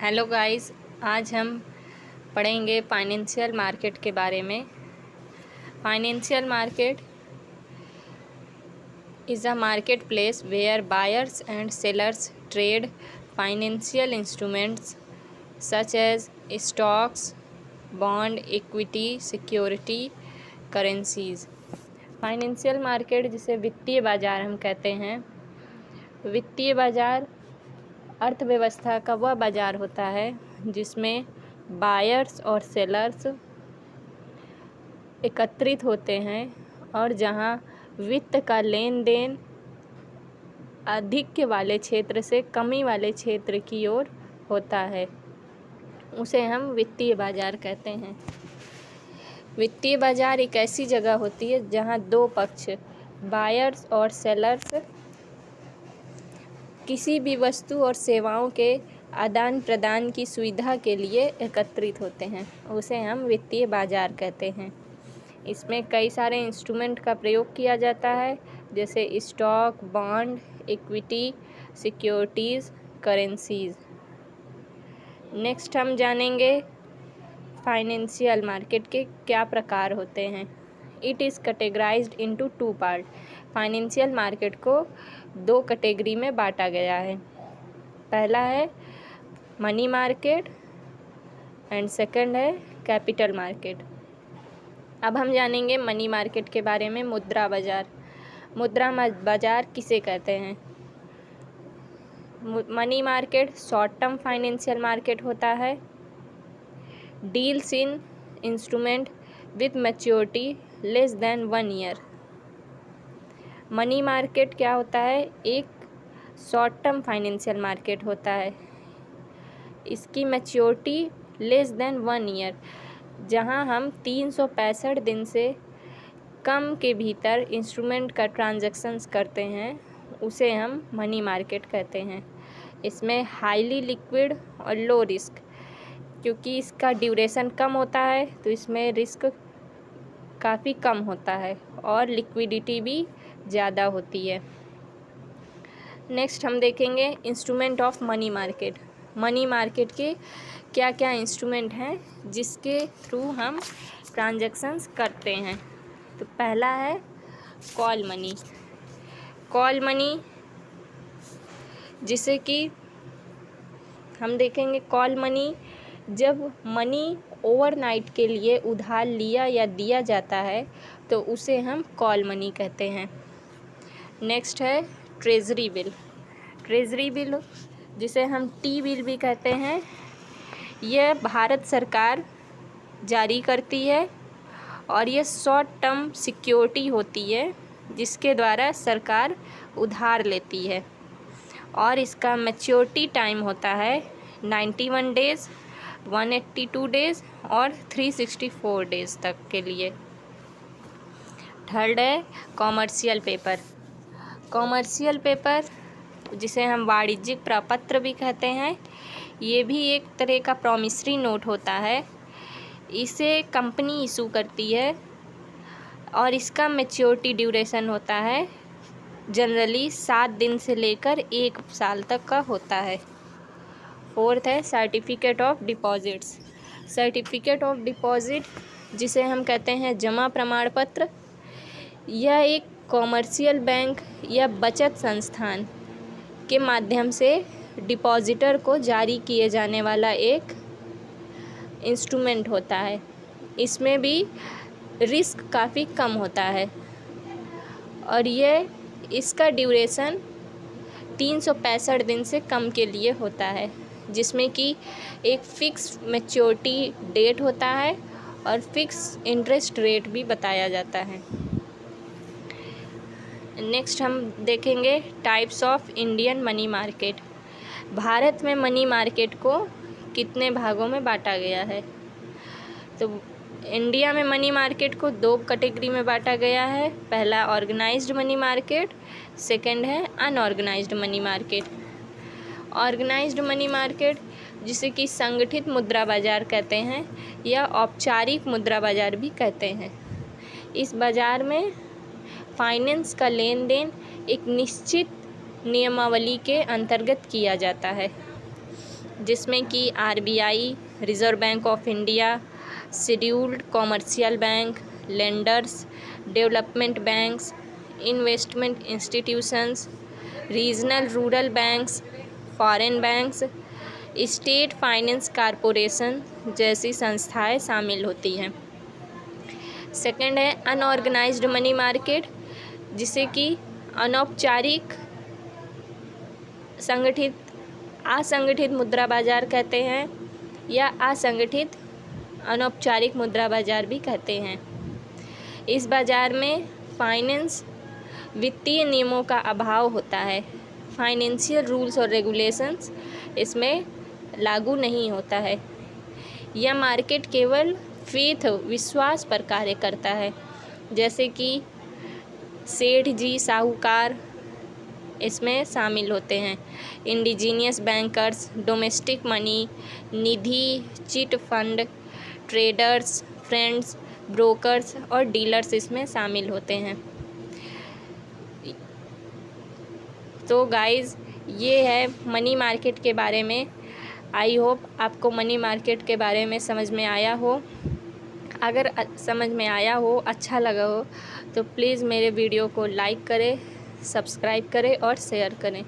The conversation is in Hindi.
हेलो गाइस, आज हम पढ़ेंगे फाइनेंशियल मार्केट के बारे में। Financial market is a market place where buyers and sellers trade financial instruments such as stocks, bond, equity, security, currencies. Financial market, जिसे वित्तीय बाज़ार हम कहते हैं, वित्तीय बाज़ार अर्थव्यवस्था का वह बाज़ार होता है जिसमें बायर्स और सेलर्स एकत्रित होते हैं और जहां वित्त का लेन देन अधिक वाले क्षेत्र से कमी वाले क्षेत्र की ओर होता है, उसे हम वित्तीय बाज़ार कहते हैं। वित्तीय बाज़ार एक ऐसी जगह होती है जहां दो पक्ष, बायर्स और सेलर्स, किसी भी वस्तु और सेवाओं के आदान प्रदान की सुविधा के लिए एकत्रित होते हैं, उसे हम वित्तीय बाज़ार कहते हैं। इसमें कई सारे इंस्ट्रूमेंट का प्रयोग किया जाता है, जैसे stock, bond, equity, securities, currencies. Next हम जानेंगे फाइनेंशियल मार्केट के क्या प्रकार होते हैं। It is categorised into two part. Financial market को दो कैटेगरी में बांटा गया है। पहला है मनी मार्केट एंड सेकंड है कैपिटल मार्केट। अब हम जानेंगे मनी मार्केट के बारे में। मुद्रा बाज़ार। मुद्रा बाज़ार किसे कहते हैं? Money market short term financial market होता है। Deals in instrument with maturity less than 1 year. Money market क्या होता है? एक शॉर्ट टर्म फाइनेंशियल मार्केट होता है। इसकी मैच्योरिटी लेस देन 1 ईयर, जहां हम 365 दिन से कम के भीतर इंस्ट्रूमेंट का ट्रांजैक्शंस करते हैं, उसे हम मनी मार्केट कहते हैं। इसमें हाईली लिक्विड और लो रिस्क, क्योंकि इसका ड्यूरेशन कम होता है तो इसमें रिस्क काफ़ी कम होता है और लिक्विडिटी भी ज़्यादा होती है। नेक्स्ट हम देखेंगे instrument of money market. Money market के क्या क्या इंस्ट्रूमेंट हैं जिसके थ्रू हम ट्रांजैक्शंस करते हैं। तो पहला है कॉल मनी। कॉल मनी, जिसे कि हम देखेंगे, कॉल मनी जब मनी ओवरनाइट के लिए उधार लिया या दिया जाता है तो उसे हम कॉल मनी कहते हैं। नेक्स्ट है ट्रेजरी बिल। ट्रेजरी बिल, जिसे हम टी बिल भी कहते हैं, यह भारत सरकार जारी करती है और ये शॉर्ट टर्म सिक्योरिटी होती है जिसके द्वारा सरकार उधार लेती है और इसका मैच्योरिटी टाइम होता है 91 डेज़, 182 डेज़ और 364 डेज़ तक के लिए। थर्ड है कॉमर्शियल पेपर। कॉमर्शियल पेपर, जिसे हम वाणिज्यिक प्रपत्र भी कहते हैं, ये भी एक तरह का प्रॉमिसरी नोट होता है। इसे कंपनी इशू करती है और इसका मैच्योरिटी ड्यूरेशन होता है जनरली 7 दिन से लेकर 1 साल तक का होता है। फोर्थ है certificate of deposits. Certificate of deposit, जिसे हम कहते हैं जमा प्रमाण पत्र, यह एक कॉमर्शियल बैंक या बचत संस्थान के माध्यम से डिपॉजिटर को जारी किए जाने वाला एक इंस्ट्रूमेंट होता है। इसमें भी रिस्क काफ़ी कम होता है और इसका ड्यूरेशन 365 दिन से कम के लिए होता है, जिसमें कि एक फ़िक्स मैच्योरिटी डेट होता है और फ़िक्स इंटरेस्ट रेट भी बताया जाता है। नेक्स्ट हम देखेंगे types of Indian money market. Bharat में मनी मार्केट को कितने भागों में बांटा गया है? तो इंडिया में मनी मार्केट को 2 कैटेगरी में बांटा गया है। पहला ऑर्गेनाइज्ड मनी मार्केट, सेकंड है unorganised money market. Organised money market, जिसे कि संगठित मुद्रा बाज़ार कहते हैं या औपचारिक मुद्रा बाज़ार भी कहते हैं। इस बाज़ार में फाइनेंस का लेन देन एक निश्चित नियमावली के अंतर्गत किया जाता है। जिसमें कि RBI, reserve bank of India, scheduled commercial bank, lenders, development banks, investment institutions, regional rural banks, foreign banks, state finance corporation जैसी संस्थाएं शामिल होती हैं। सेकंड है अनऑर्गेनाइज्ड मनी मार्केट, जिसे कि अनौपचारिक संगठित असंगठित मुद्रा बाजार कहते हैं या असंगठित अनौपचारिक मुद्रा बाजार भी कहते हैं। इस बाजार में फाइनेंस वित्तीय नियमों का अभाव होता है। फाइनेंशियल रूल्स और रेगुलेशंस इसमें लागू नहीं होता है। यह मार्केट केवल फेथ विश्वास पर कार्य करता है, जैसे कि सेठ जी साहूकार इसमें शामिल होते हैं। Indigenous bankers, domestic money, nidhi, chit fund, traders, friends, brokers और डीलर्स इसमें शामिल होते हैं। तो गाइज़ ये है मनी मार्केट के बारे में। आई होप आपको मनी मार्केट के बारे में समझ में आया हो। अगर समझ में आया हो, अच्छा लगा हो, तो प्लीज़ मेरे वीडियो को लाइक करें, सब्सक्राइब करें और शेयर करें।